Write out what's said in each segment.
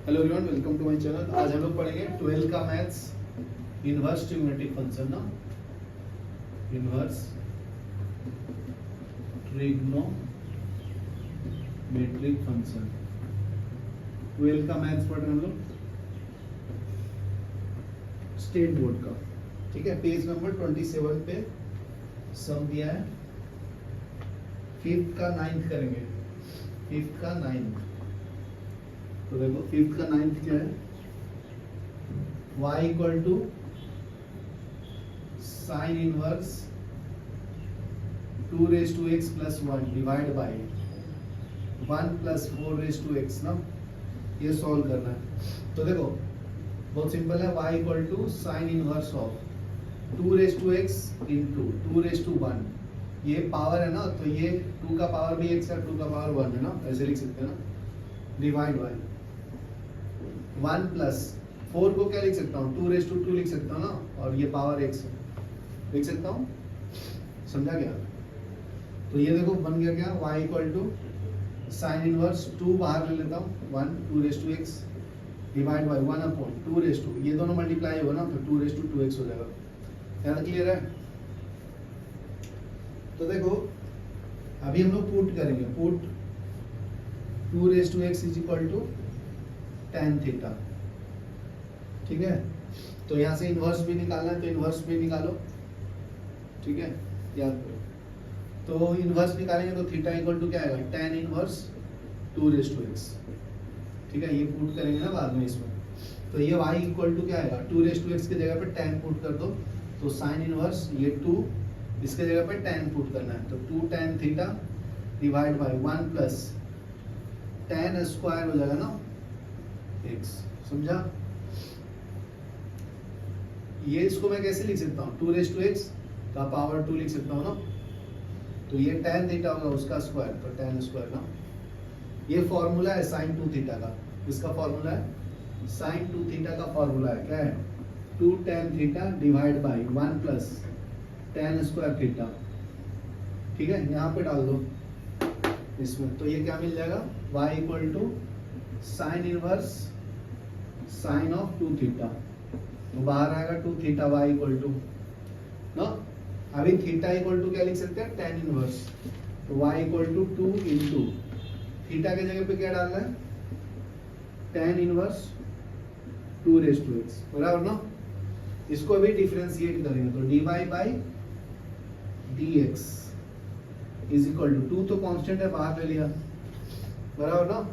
Hello everyone, welcome to my channel. आज हम लोग पढ़ेंगे 12 का मैथ्स इनवर्स ट्रिग्नोमेट्रिक फंक्शन ना, इनवर्स ट्रिग्नोमेट्रिक फंक्शन 12 का मैथ्स पढ़ रहे हैं हम लोग स्टेट बोर्ड का। ठीक है, पेज नंबर 27 पे सम दिया है। 5th का 9th करेंगे। 5th का 9th, तो देखो 5th का 9th क्या है। y equal to sine inverse 2 raise to x plus 1 divide by 1 plus 4 raise to x ना, ये सॉल्व करना है। तो देखो बहुत सिंपल है। y equal to sine inverse of 2 raise to x into 2 raise to 1, ये पावर है ना, तो ये 2 का पावर भी x है, 2 का पावर 1 है ना, ऐसे लिख सकते हैं ना, डिवाइड बाई 1 प्लस 4 को क्या लिख सकता हूँ, 2 रेज टू 2 लिख सकता हूँ ना, और ये पावर x लिख सकता हूँ। समझा गया? तो ये देखो बन गया क्या, y equal to sine inverse 2 बाहर ले लेता हूँ, 1 2 raise to x divide by 1 upon 2 raise to, ये दोनों मल्टीप्लाई होगा ना, तो 2 रेज टू 2x हो जाएगा। क्या क्लियर है? तो देखो अभी हम लोग पुट करेंगे, put 2 raise to x is equal to tan theta. ठीक है, तो यहाँ से इनवर्स भी निकालना है, तो इनवर्स भी निकालो। ठीक है, याद करो। तो इनवर्स निकालेंगे तो थीटा इक्वल टू क्या आएगा, tan inverse 2 raise to x। ठीक है, ये पुट करेंगे ना बाद में इसमें। तो ये y इक्वल टू क्या आएगा, 2 रेज टू x की जगह पे tan पुट कर दो, तो साइन इनवर्स ये 2, इसके जगह पे tan पुट करना है, तो 2 tan theta divide by 1 plus tan square हो जाएगा ना x। समझा? ये इसको मैं कैसे लिख सकता हूँ, 2 रेज टू x का पावर 2 लिख सकता हूँ ना, तो ये tan थीटा होगा उसका स्क्वायर, तो tan स्क्वायर ना। ये फॉर्मूला है sin 2 थीटा का। इसका फॉर्मूला है sin 2 थीटा का फॉर्मूला है क्या है, 2 tan theta divide by 1 plus tan square theta. ठीक है, यहाँ पे डाल दो इसमें, तो ये क्या मिल जाएगा, y equal to sine inverse sine of 2 theta, तो बाहर आएगा 2 थीटा y इक्वल टू ना। अभी थीटा इक्वल टू क्या लिख सकते हैं, tan इनवर्स, तो y equal to 2 into theta के जगह पे क्या डालना है, tan inverse 2 raise to x, बराबर ना। इसको अभी डिफरेंशिएट करेंगे, तो dy by dx is equal to 2 तो कांस्टेंट है, बाहर ले लिया, बराबर ना।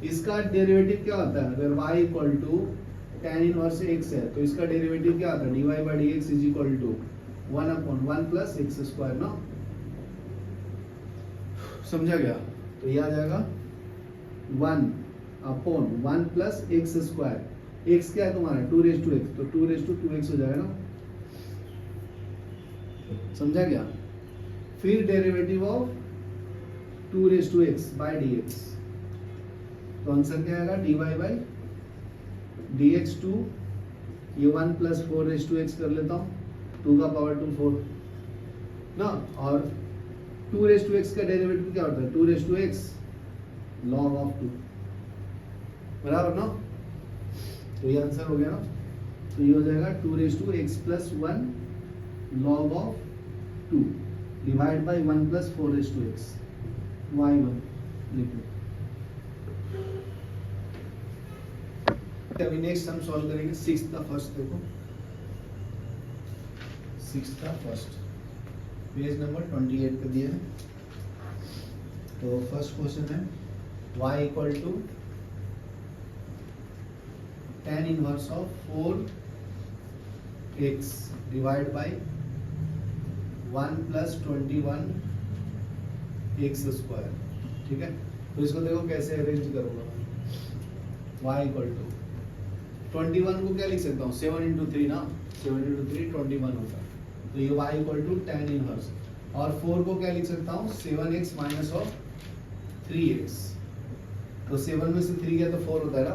इसका डेरिवेटिव क्या होता है, अगर y equal to tan inverse x है, तो इसका डेरिवेटिव क्या होता है, dy by dx is equal to 1 upon 1 plus x square ना। समझा गया? तो ये आ जाएगा 1 upon 1 plus x square. x क्या है तुम्हारा, 2 रेज टू x, तो 2 रेज टू 2x हो जाएगा ना। समझा गया? फिर derivative of 2 raise to x by dx, तो आंसर क्या आएगा, dy बाई dx 2, ये 1 प्लस 4 रेज टू x कर लेता हूँ, 2 का पावर 2 4 ना, और 2 रेज टू x का डेरिवेटिव क्या होता है, 2 raise to x log of 2, बराबर ना। तो ये आंसर हो गया ना। तो ये हो जाएगा 2 raise to x plus 1 log of 2 divide by 1 plus 4 raise to x y1 लिखो। अभी नेक्स्ट हम सॉल्व करेंगे 6th का फर्स्ट। देखो 6th का फर्स्ट पेज नंबर 28 पे दिया है। तो फर्स्ट क्वेश्चन है y equal to tan inverse of 4x divide by 1 plus 21 x square. ठीक है, तो इसको देखो कैसे अरेंज करूंगा। y इक्वल टू 21 को क्या लिख सकता हूँ, 7 इंटू 3 ना, 7 इंटू 3 21 होता है, तो ये y equal to tan inverse, और 4 को क्या लिख सकता हूँ, 7x माइनस ऑफ 3x, तो 7 में से 3 गया तो 4 होता है ना।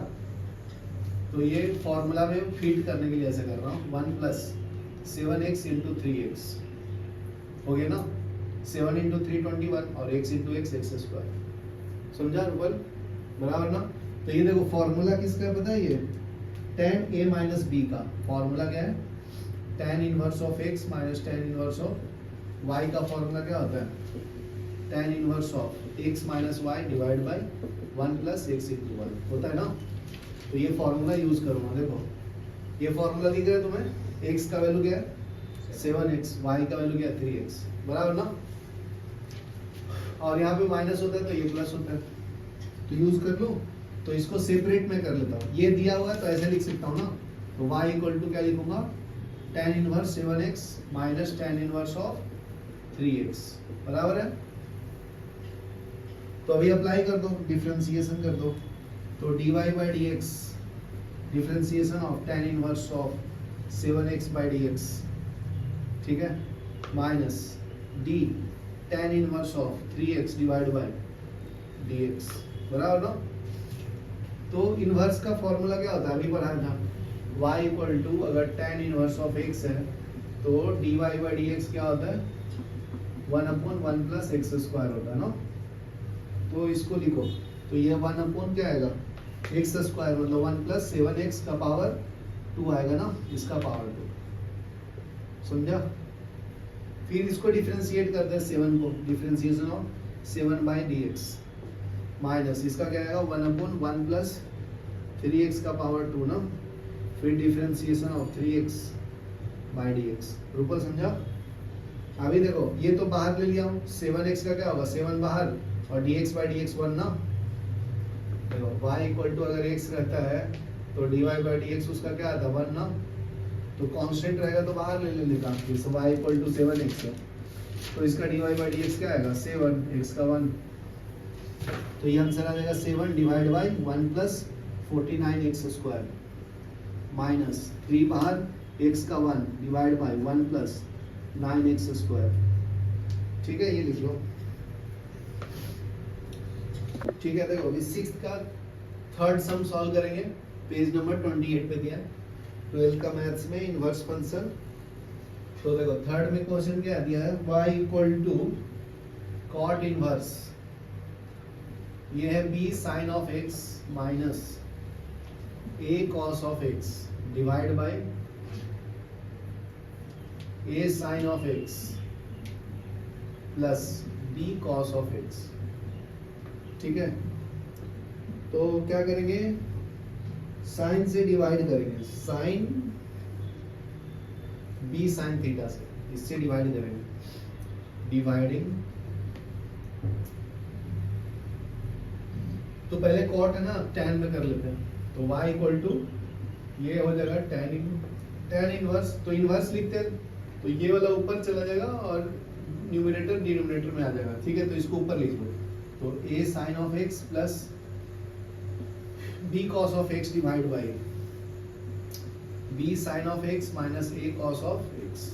तो ये फॉर्मूला में फिट करने के लिए ऐसे कर रहा हूँ, 1 प्लस 7x इंटू 3x हो गया ना, 7 इंटू 3 21 और x into x x square. समझा रूपल, बराबर ना। तो ये देखो फॉर्मूला किसका है पता है, ये tan a माइनस बी का फॉर्मूला क्या है, tan inverse of x minus tan inverse of y का फॉर्मूला क्या होता है, tan inverse of x minus y divide by 1 plus x equal 1 होता है ना। तो ये फॉर्मूला यूज करूंगा, देखो ये फॉर्मूला दिख रहा है तुम्हें, x का वैल्यू क्या है 7x, y का वैल्यू क्या है 3x, बराबर ना। और यहाँ पे माइनस होता है तो ये प्लस होता है, तो यूज कर लो। तो इसको सेपरेट में कर लेता हूँ, ये दिया हुआ है तो ऐसे लिख सकता हूँ ना, तो y इक्वल टू क्या लिखूंगा, tan inverse 7x minus tan inverse of 3x, बराबर है। तो अभी अप्लाई कर दो, डिफरेंशिएशन कर दो, तो dy by dx differentiation of tan inverse of 7x by dx, ठीक है, minus d tan inverse of 3x divide by dx, बराबर ना। तो इनवर्स का फॉर्मूला क्या होता है, अभी पढ़ा था, y इक्वल टू अगर tan इनवर्स ऑफ x है तो dy बाई dx क्या होता है 1/1 प्लस एक्स स्क्वायर होता है ना। तो इसको लिखो, तो ये 1/, क्या आएगा एक्स स्क्वायर, मतलब 1 प्लस 7x का पावर 2 आएगा ना, इसका पावर 2, समझा। फिर इसको डिफरेंशिएट करते हैं 7 को, differentiation of 7 by dx minus इसका क्या आएगा 1/1 प्लस 3x का पावर 2 ना, फिर differentiation of 3x by dx, Rupal समझा। अभी देखो ये तो बाहर ले लिया हूँ, 7x का क्या होगा 7 बाहर और dx बाई dx 1 ना। देखो y इक्वल टू अगर x रहता है तो dy बाई dx उसका क्या आता है 1 ना, तो कांस्टेंट रहेगा तो बाहर ले लेने का, जैसे y इक्वल टू 7x है तो इसका dy बाई dx क्या आएगा 7, x का 1, तो ये आंसर आ जाएगा 7 divide by 1 plus 49x square minus 3 बाहर x का 1 divide by 1 plus 9x square, ठीक है, ये लिख लो। ठीक है, देखो अभी 6th का थर्ड सम सॉल्व करेंगे, पेज नंबर 28 पे दिया है 12th का मैथ्स में इनवर्स फंक्शन। तो देखो थर्ड में क्वेश्चन क्या दिया है, y equal to cot inverse, ये है b sine of x minus a cos of x divide by a sine of x plus b cos of x, ठीक है। तो क्या करेंगे, साइन से डिवाइड करेंगे, साइन b साइन थीटा से, इससे डिवाइड करेंगे, डिवाइडिंग, तो पहले कॉट है ना tan में कर लेते हैं, तो y इक्वल टू ये हो जाएगा tan इनवर्स, तो इनवर्स लिखते हैं तो ये वाला ऊपर चला जाएगा और न्यूमरेटर डिनोमिनेटर में आ जाएगा, ठीक है। तो इसको ऊपर लिख लो, तो a sine of x plus b cos of x divide by b sine of x minus a cos of x,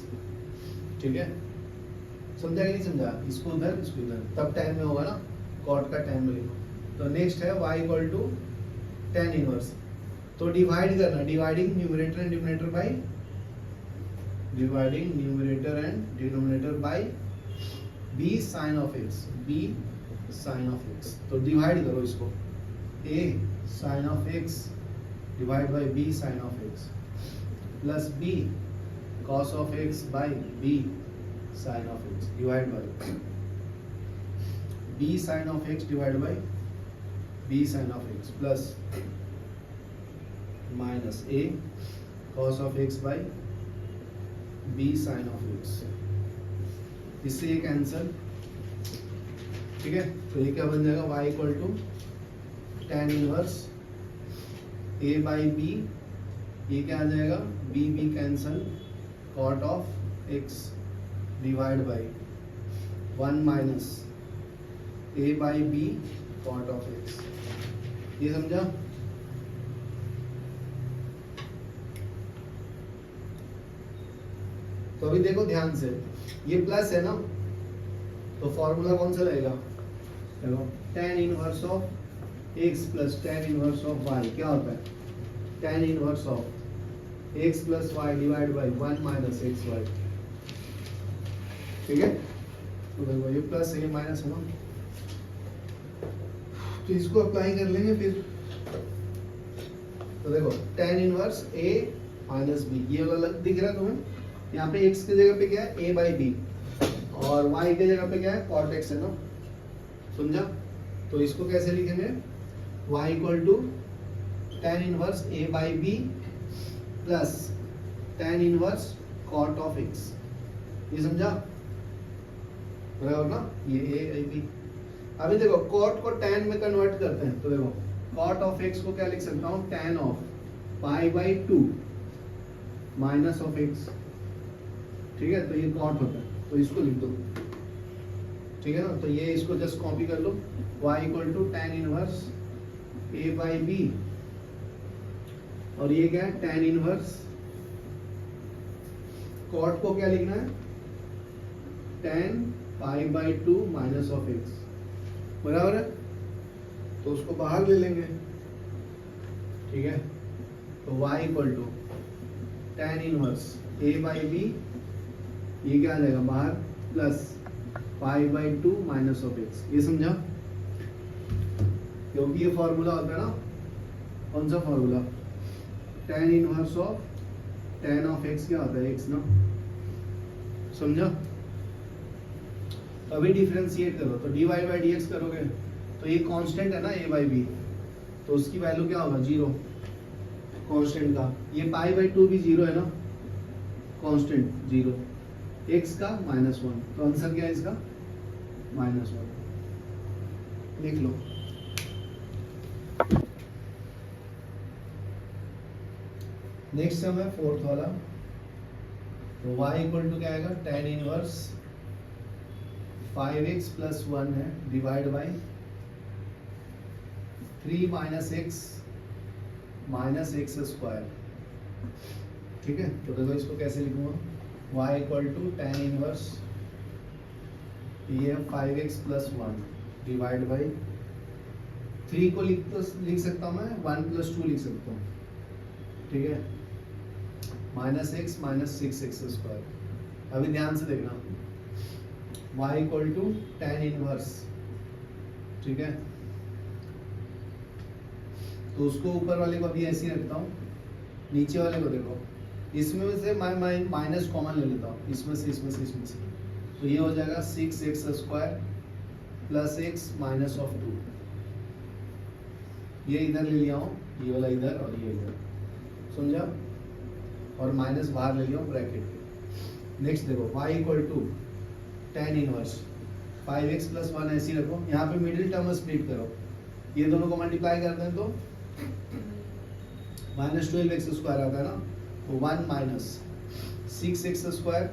ठीक है, समझा कि नहीं समझा। इसको उधर इसको उधर, तब tan में होगा ना, कॉट का tan में लिखो। तो नेक्स्ट है y equal to tan inverse, तो डिवाइड करना, dividing numerator and denominator by, dividing numerator and denominator by b sine of x, b sine of x, तो डिवाइड करो इसको, a sine of x divide by b sine of x plus b cos of x by b sine of x divide by b sine of x divide by b sine of x plus minus a cos of x by b sine of x, इससे ये cancel, ठीक है। तो ये क्या बन जाएगा, y equal to tan inverse a by b, ये क्या आ जाएगा b b cancel, cot of x divide by 1 minus a by b cot of x, ये समझा। तो अभी देखो ध्यान से, ये प्लस है ना, तो फॉर्मूला कौन सा रहेगा, देखो tan inverse of x plus tan inverse of y क्या होता है, tan inverse of x plus y divide by 1 minus x y, ठीक है। तो देखो ये प्लस है, ये माइनस है ना, तो इसको अप्लाई कर लेंगे फिर तो देखो tan inverse a minus B, ये वाला दिख रहा है तुम्हें? यहाँ पे x की जगह पे क्या है, a बाई बी, और y की जगह पे क्या है, cot x है ना, समझा? तो इसको कैसे लिखेंगे, y equal to tan inverse a by B plus tan inverse cot of x, ये समझा? बराबर ना, ये a बाई बी। अभी देखो cot को tan में कन्वर्ट करते हैं, तो देखो cot ऑफ x को क्या लिख सकता हूँ, tan of pi by 2 minus of x, ठीक है? तो ये cot होता है, तो इसको लिख दो, ठीक है ना? तो ये इसको जस्ट कॉपी कर लो, y equal to tan inverse a by B, और ये क्या है, tan इनवर्स cot को क्या लिखना है, tan pi by 2 minus of x, बराबर है? तो उसको बाहर ले लेंगे, ठीक है? तो y equal to tan inverse a by B, ये क्या आ जाएगा बाहर, plus pi by 2 minus of x, ये समझा? क्योंकि ये फॉर्मूला होता है ना, कौन सा formula, tan inverse of tan of x क्या होता है, x ना, समझा? तो अभी डिफरेंशिएट करो, तो dy बाई dx करोगे, तो ये कांस्टेंट है ना a बाई बी, तो उसकी वैल्यू क्या होगा, 0, कांस्टेंट का। ये पाई बाई 2 भी 0 है ना, कांस्टेंट 0, x का -1, तो आंसर क्या है इसका, -1, लिख लो। नेक्स्ट सम है फोर्थ वाला, तो y इक्वल टू क्या आएगा, tan इनवर्स 5x प्लस 1 है divide by 3 minus x square, ठीक है? तो देखो इसको कैसे लिखूंगा, y equal to tan inverse ये 5x प्लस 1 डिवाइड बाई 3 को लिख सकता हूँ मैं 1 प्लस 2 लिख सकता हूँ, ठीक है? Minus x minus 6x square. अभी ध्यान से देखना, y equal to tan inverse, ठीक है? तो उसको ऊपर वाले को अभी ऐसे ही रखता हूँ, नीचे वाले को देखो, इसमें से माइनस कॉमन ले लेता हूँ, इसमें से, तो ये हो जाएगा 6x square plus x minus of 2, ये इधर ले लिया हूँ, ये वाला इधर और ये इधर, समझा? और माइनस बाहर ले लिया हूँ ब्रैकेट के। नेक्स्ट देखो y equal to tan inverse 5x plus 1 ऐसे ही रखो, यहाँ पे मिडिल टर्म स्प्लिट करो, ये दोनों को मल्टीप्लाई करते हैं तो -12x स्क्वायर आता है ना, तो 1 minus 6x square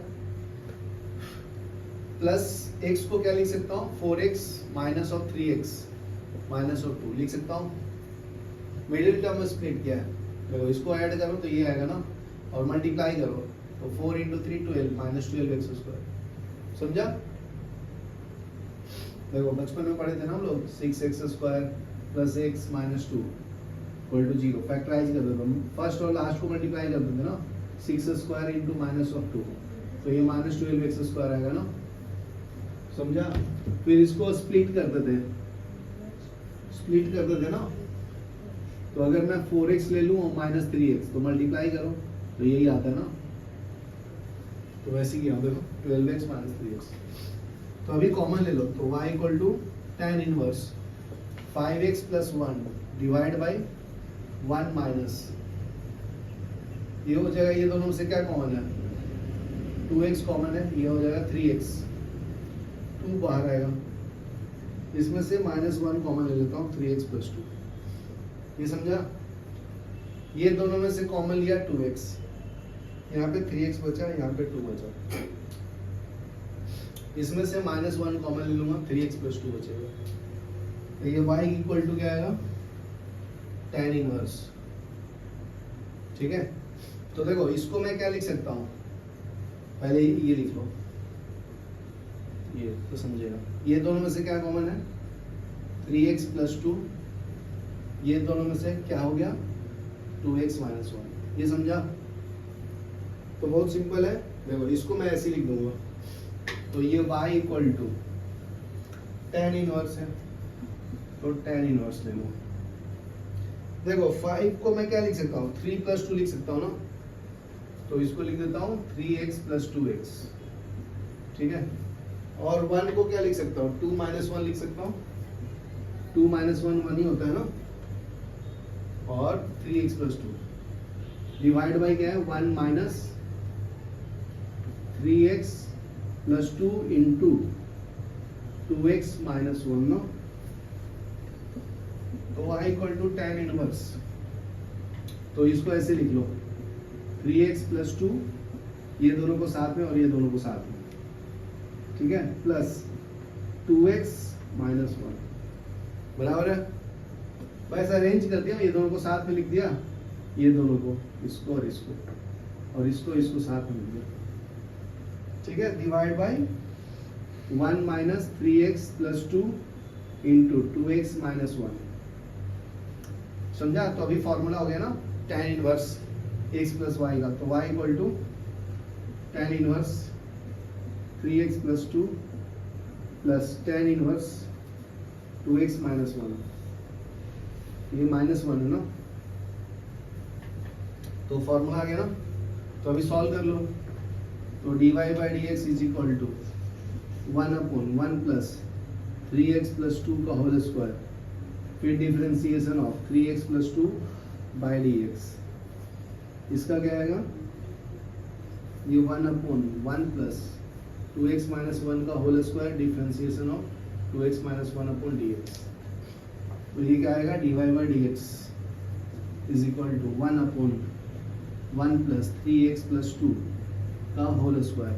plus x को क्या लिख सकता हूँ, 4x minus of 3x minus of 2 लिख सकता हूँ। मिडिल टर्म स्प्लिट किया है, देखो इसको ऐड करो तो ये आएगा ना, और मल्टीप्लाई करो तो 4 इंटू 3 12 माइनस 12x स्क्वायर, समझा? देखो बचपन में पढ़े थे ना हम लोग, 6x square plus x minus 2 equal to 0, factorise कर देते हम, फर्स्ट और लास्ट को मल्टीप्लाई कर देते ना, 6 स्क्वायर इंटू माइनस ऑफ 2, तो ये माइनस 12x स्क्वायर आएगा ना, समझा? फिर इसको स्प्लिट कर देते ना, तो अगर मैं 4x ले लूँ और माइनस 3x, तो मल्टीप्लाई करो तो यही आता है ना, तो वैसे किया देखो 12x माइनस 3x। तो अभी कॉमन ले लो, तो y equal to tan inverse 5x plus 1 divide by 1 minus, ये हो जाएगा, ये दोनों में से क्या कॉमन है, 2x कॉमन है, ये हो जाएगा 3x, 2 बाहर आएगा, इसमें से -1 कॉमन ले लेता हूँ, 3x प्लस 2, ये समझा? ये दोनों में से कॉमन लिया 2x, यहाँ पे 3x बचा, यहाँ पे 2 बचा, इसमें से -1 कॉमन ले लूंगा, 3x प्लस 2 बचेगा, तो ये y इक्वल टू क्या आएगा, tan इनवर्स, ठीक है? तो देखो इसको मैं क्या लिख सकता हूँ, पहले ये लिख लो, ये तो समझेगा, ये दोनों में से क्या कॉमन है, 3x प्लस 2, ये दोनों में से क्या हो गया, 2x माइनस 1, ये समझा? तो बहुत सिंपल है, देखो इसको मैं ऐसे लिख दूंगा, तो ये y equal to tan inverse है, तो tan इनवर्स ले लो, देखो 5 को मैं क्या लिख सकता हूँ, 3 + 2 लिख सकता हूँ ना, तो इसको लिख देता हूँ 3x + 2x, ठीक है। और 1 को क्या लिख सकता हूँ, 2 - 1 लिख सकता हूँ, 2 - 1 1 ही होता है ना, और 3x + 2 डिवाइड बाई क्या है, 1 - 3x + 2 इंटू 2x - 1 ना, तो y = tan इनवर्स, तो इसको ऐसे लिख लो 3x + 2, ये दोनों को साथ में और ये दोनों को साथ में, ठीक है, प्लस 2x - 1 बराबर है। बस अरेंज कर दिया, ये दोनों को साथ में लिख दिया, ये दोनों को, इसको और इसको, और इसको इसको साथ में लिख दिया, ठीक है। Divide by 1 - 3x + 2 into 2x - 1, समझा। तो अभी फॉर्मूला हो गया ना tan इनवर्स x + y का, तो y = tan inverse 3x + 2 plus tan inverse 2x - 1, ये -1 है ना, तो फॉर्मूला आ गया ना। तो अभी सॉल्व कर लो, तो dy/dx = 1/1 प्लस 3x + 2 का होल स्क्वायर, फिर differentiation of 3x + 2 by dx, इसका क्या आएगा, ये 1/1 प्लस 2x - 1 का whole square, differentiation of 2x - 1/dx, तो ये क्या आएगा, dy/dx = 1/1 प्लस 3x + 2 का होल स्क्वायर,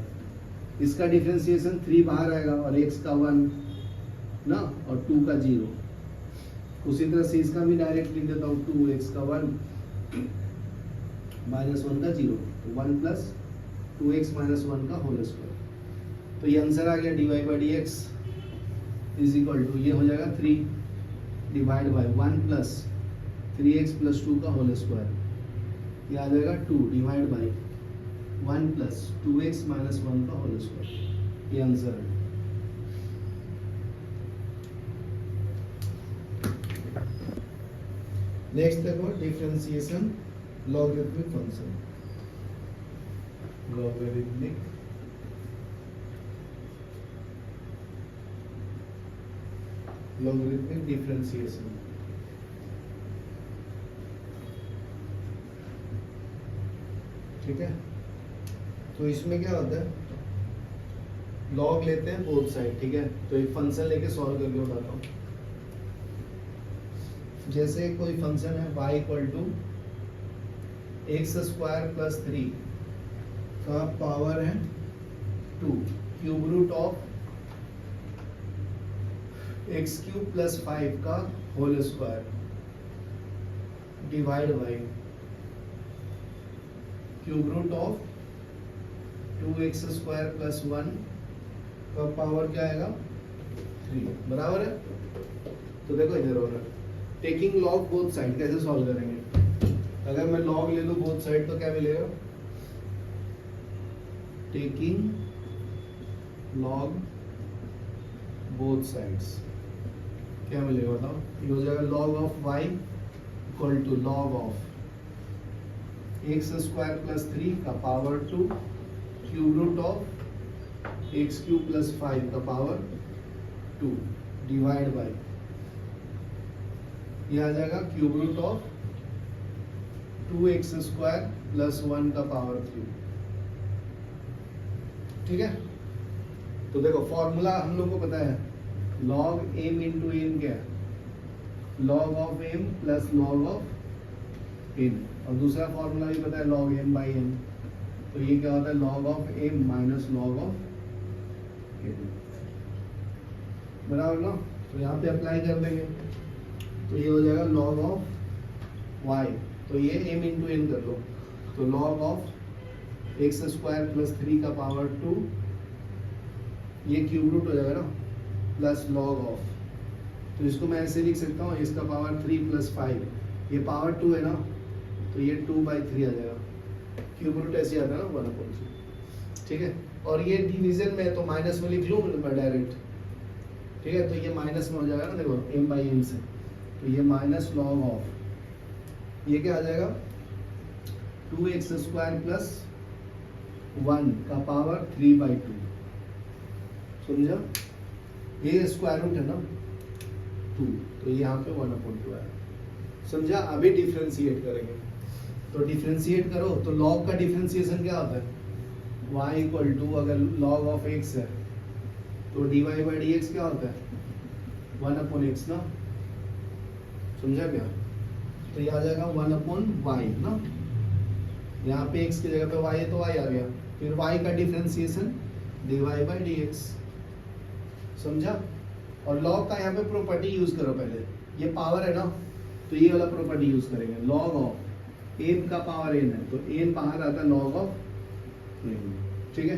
इसका डिफरेंशिएशन 3 बाहर आएगा और x का 1 ना, और 2 का 0, उसी तरह से इसका भी डायरेक्ट लिख देता हूँ, 2x का 1 -1 का 0, तो 1 प्लस 2x - 1 का होल स्क्वायर, तो ये आंसर आ गया dy/dx = ये हो जाएगा 3 डिवाइड बाई 1 प्लस 3x + 2 का होल स्क्वायर, ये आ जाएगा 2 डिवाइड बाई 1 प्लस 2x - 1 का होल स्क्वायर, ये आंसर है। नेक्स्ट देखो differentiation logarithmic function, logarithmic differentiation, ठीक है। तो इसमें क्या होता है, लॉग लेते हैं बोथ साइड, ठीक है। तो एक फंक्शन लेके सॉल्व करके बताता हूँ। जैसे कोई फंक्शन है y = x² + 3 का पावर है 2 क्यूब रूट ऑफ x³ + 5 का whole square divide by cube root of 2x² + 1 का पावर क्या आएगा 3, बराबर है। तो देखो इधर हो रहा है, टेकिंग लॉग बोथ साइड, कैसे सॉल्व करेंगे, अगर मैं लॉग ले लूं बोथ साइड तो क्या मिलेगा, टेकिंग लॉग बोथ साइड्स क्या मिलेगा बताओ, ये हो जाएगा log of y = log of x² + 3 का power 2 cube root of x³ + 5 का पावर 2 डिवाइड बाई, ये आ जाएगा क्यूब रूट ऑफ 2x² + 1 का पावर 3, ठीक है। तो देखो फॉर्मूला हम लोग को पता है, log m × n क्या है, log of m + log of n, और दूसरा फॉर्मूला भी पता है log m/n, तो ये क्या होता है log of m - log of n, बराबर ना। तो यहाँ पे अप्लाई कर देंगे, तो ये हो जाएगा log of y, तो ये m × n कर लो, तो log of x² + 3 का पावर 2, ये क्यूब रूट हो जाएगा ना, प्लस log of, तो इसको मैं ऐसे लिख सकता हूँ, इसका पावर 3 + 5, ये पावर 2 है ना, तो ये 2/3 आ जाएगा, क्यूब रूट ऐसे आता है ना 1/3, ठीक है। और ये डिवीजन में तो माइनस में लिख लूँ मैं डायरेक्ट, ठीक है। तो ये माइनस में हो जाएगा ना, देखो m/n से, तो ये -log of ये क्या आ जाएगा 2x स्क्वायर प्लस 1 का पावर 3/2, समझा? ये स्क्वायर रूट है ना 2, तो यहाँ पे 1/2 है, समझा? अभी डिफरेंशिएट करेंगे, तो डिफरेंशिएट करो तो लॉग का डिफरेंशिएशन क्या होता है? y इक्वल टू, अगर log ऑफ x है तो dy बाई dx क्या होता है? 1/x ना, समझा क्या? तो ये आ जाएगा 1/y ना, यहाँ पे x की जगह पे y है तो y आ गया, फिर y का डिफरेंशिएशन dy बाई dx, समझा? और log का यहाँ पे प्रॉपर्टी यूज करो पहले, ये पावर है ना तो ये वाला प्रॉपर्टी यूज करेंगे, log ऑफ n का पावर n है तो n बाहर आता है log ऑफ n, ठीक है?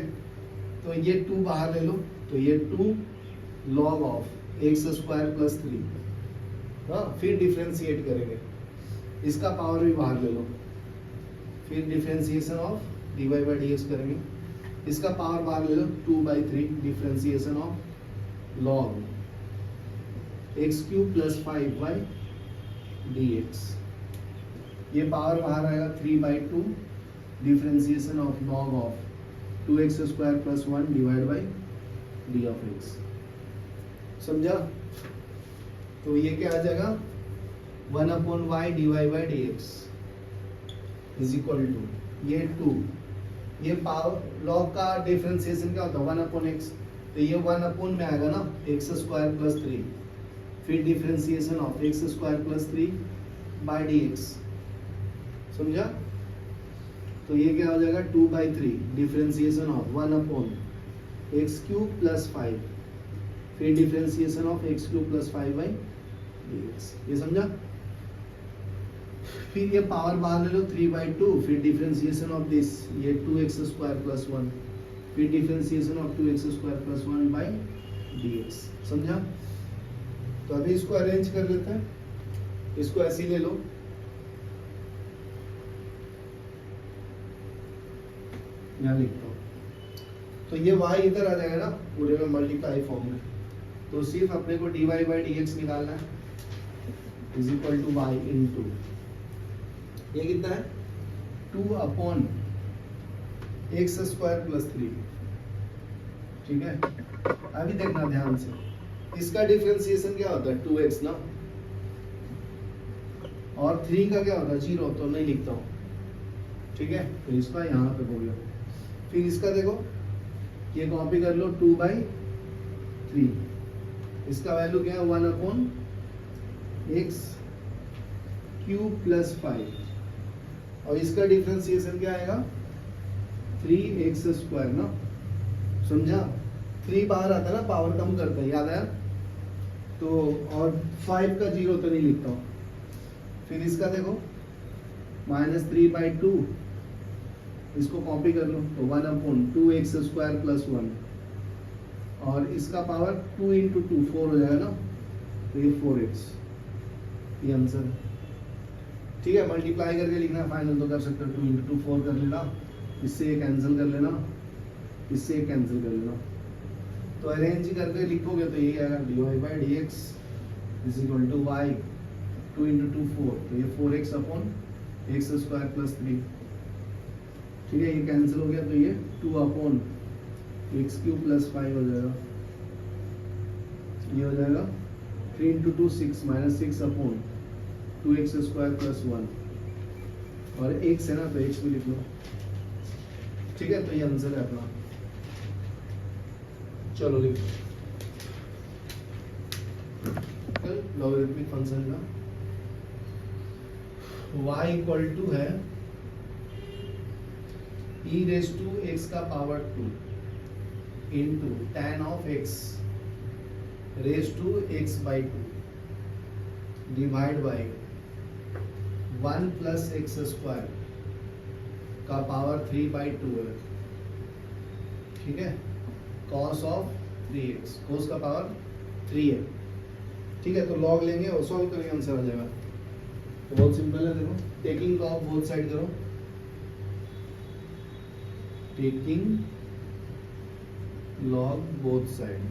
तो ये 2 बाहर ले लो तो ये 2 log of x square plus 3, हाँ, फिर डिफरेंशिएट करेंगे, इसका पावर भी बाहर ले लो, फिर differentiation of dy by dx करेंगे, इसका पावर बाहर ले लो 2/3 differentiation of log x cube plus 5 dx, ये पावर बाहर आएगा 3/2 differentiation of log of 2x square plus 1 divide by d of x, समझा? तो ये क्या आ जाएगा 1/y dy by dx is equal to ये 2, ये पावर लॉग का डिफरेंशिएशन क्या होता है 1/x, तो ये 1 में आएगा ना x स्क्वायर प्लस 3, फिर differentiation of x square plus 3 by dx, समझा? तो ये क्या हो जाएगा 2/3 differentiation of 1/x cube plus 5, फिर differentiation of x cube plus 5 by dx, ये समझा? फिर ये पावर बाहर ले लो 3/2, फिर डिफरेंशिएशन ऑफ दिस, ये 2x स्क्वायर प्लस 1, फिर differentiation of 2x square plus 1 by dx, समझा? तो अभी इसको अरेंज कर लेते हैं, इसको ऐसे ही ले लो, यहाँ लिखता हूँ, तो ये y इधर आ जाएगा ना पूरे में मल्टीप्लाई फॉर्म में, तो सिर्फ अपने को dy बाई dx निकालना है is equal to y into, ये कितना है 2/x स्क्वायर प्लस 3, ठीक है? अभी देखना ध्यान से, इसका डिफरेंशिएशन क्या होता है 2x ना, और 3 का क्या होता है 0, तो नहीं लिखता हूँ, ठीक है? तो इसका यहाँ पे हो गया, फिर इसका देखो ये कॉपी कर लो 2/3, इसका वैल्यू क्या है 1/x क्यूब प्लस 5, और इसका डिफरेंशिएशन क्या आएगा 3x स्क्वायर ना, समझा? 3 बाहर आता है ना, पावर कम करता है, याद आया? तो और 5 का 0 तो नहीं लिखता हूँ, फिर इसका देखो -3/2, इसको कॉपी कर लो तो 1/2x स्क्वायर प्लस 1, और इसका पावर 2 इंटू 2 4 हो जाएगा ना, तो ये 4x, ये आंसर, ठीक है? मल्टीप्लाई करके लिखना, फाइनल तो कर सकते हो, 2 इंटू 2 4 कर लेना, इससे ये कैंसिल कर लेना, इससे ये कैंसिल कर लेना, तो अरेंज करके लिखोगे तो यही आएगा dy by dx is equal to y 2 into 2 4, तो ये 4x upon x square plus 3, ठीक है? ये कैंसिल हो गया तो ये 2/x क्यूब प्लस 5 हो जाएगा, ये हो जाएगा 3 into 2 6 minus 6/2x square plus 1, और x है ना तो x भी लिख लो, ठीक है? तो ये आंसर है अपना, चलो लिखो लॉगरिथमिक फंक्शन का y इक्वल टू है e रेज टू x का power 2 into tan of x raise to x by 2 divide by 1 plus x square का पावर 3/2 है, ठीक है? cos ऑफ 3x, cos का पावर 3 है, ठीक है? तो log लेंगे और सॉल्व करेंगे, आंसर आ जाएगा। तो बहुत सिंपल है, देखो टेकिंग log बोथ साइड करो, टेकिंग log बोथ साइड,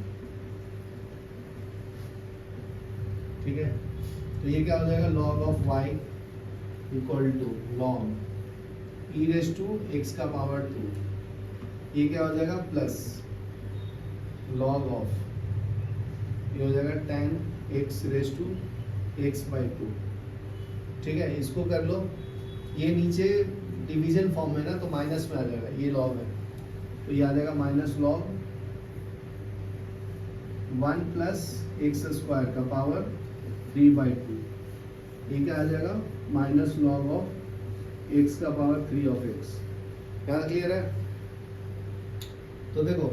ठीक है? तो ये क्या हो जाएगा log of y equal to log e raise to x का पावर 2, ये क्या हो जाएगा प्लस लॉग ऑफ ये हो जाएगा tan x raise to x by 2। ठीक है, इसको कर लो, ये नीचे डिवीजन फॉर्म में ना तो माइनस में आ जाएगा, ये लॉग है तो ये आ जाएगा minus log 1 plus x square का पावर 3 बाई 2, ये क्या आ जाएगा माइनस लॉग ऑफ एक्स का पावर 3 ऑफ एक्स। क्या क्लियर है? तो देखो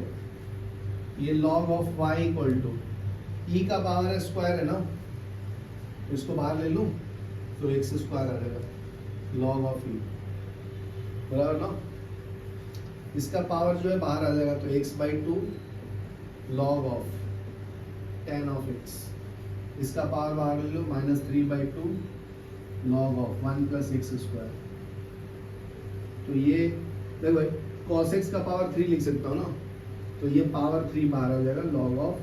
ये log of y equal to E का पावर स्क्वायर है ना, इसको बाहर ले लूं तो एक्स स्क्वायर आ जाएगा log ऑफ ई, बराबर ना। इसका पावर जो है बाहर आ जाएगा तो x by 2 log of tan of x, इसका पावर बाहर ले लो minus 3 by 2 log of 1 plus x square. तो ये देखो cos x का पावर 3 लिख सकता हूँ ना, तो ये पावर 3 बाहर आ जाएगा log of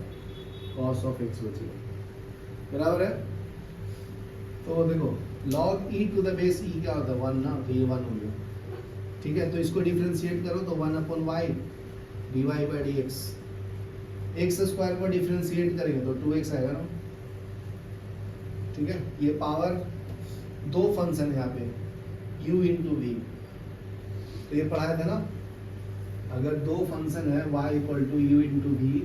cos of x बचेगा, बराबर है। तो देखो log e to the base e क्या होता है 1 ना, तो ये 1 हो गया। ठीक है, तो इसको डिफरेंशिएट करो तो 1 upon y d Y by D x, x square को डिफरेंशिएट करेंगे तो 2x आएगा ना। ठीक है, ये पावर दो फंक्शन है यहाँ पे u इंटू वी, तो ये पढ़ाया था ना, अगर दो फंक्शन है y equal to U into V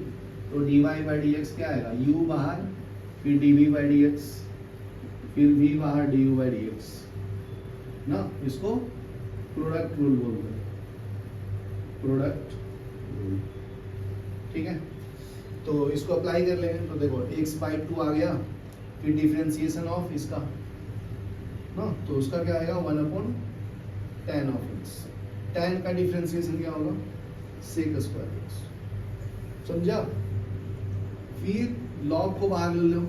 तो D Y by D X क्या आएगा u बाहर फिर D V by D X फिर v बाहर D U by D X ना। इसको प्रोडक्ट रूल बोलते हैं, प्रोडक्ट रूल। ठीक है, तो इसको अप्लाई कर लेंगे तो देखो x बाई 2 आ गया, फिर डिफरेंशिएशन ऑफ इसका ना, तो उसका क्या आएगा 1 upon tan of x, tan का डिफरेंशिएशन क्या होगा sec स्क्वायर x, समझा। फिर log को बाहर ले लो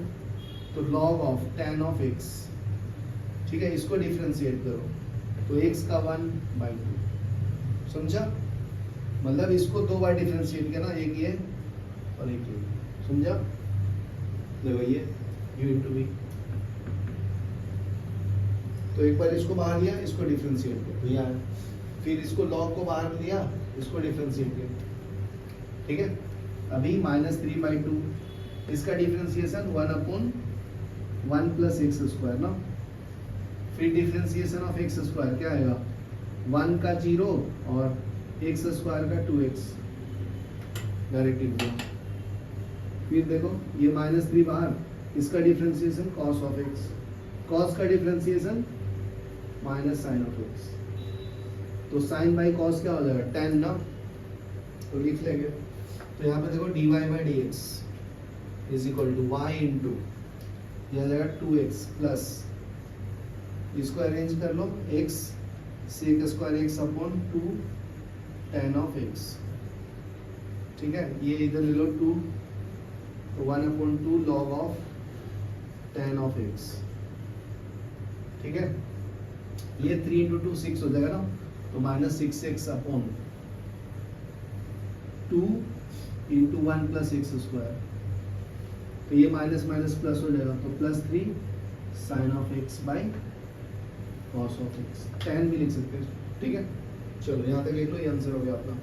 तो log of tan of x, ठीक है, इसको डिफरेंशिएट करो तो x का 1 बाई 2, समझा। मतलब इसको दो बार डिफरेंशिएट किया ना, एक ये और एक ये, समझा। देखो ये u इंटू वी, तो एक बार इसको बाहर लिया, इसको डिफरेंशिएट किया तो यहाँ, फिर इसको log को बाहर लिया, इसको डिफरेंशिएट किया। ठीक है, अभी माइनस 3 बाई 2, इसका differentiation 1 upon 1 plus x square ना, फिर डिफरेंशिएशन ऑफ एक्स स्क्वायर क्या आएगा 1 का 0 और एक्स स्क्वायर का 2x, डायरेक्ट लिख। फिर देखो ये माइनस 3 बाहर, इसका differentiation cos of x, cos का differentiation minus sine of x, तो साइन बाई cos क्या हो जाएगा tan ना, तो लिख लेंगे। तो यहाँ पे देखो d Y by D x is equal to y into यह जाएगा 2x प्लस, इसको अरेंज कर लो x sec square x upon 2 tan of x। ठीक है, ये इधर ले लो 2 तो 1 upon 2 log of tan of x। ठीक है, ये 3 इंटू 2 6 हो जाएगा ना, तो minus 6x upon 2 into 1 plus x square, तो ये माइनस माइनस प्लस हो जाएगा तो plus 3 sine of x by cos of x, tan भी लिख सकते हैं। ठीक है, चलो यहाँ तक लिख लो, ये आंसर हो गया आपका।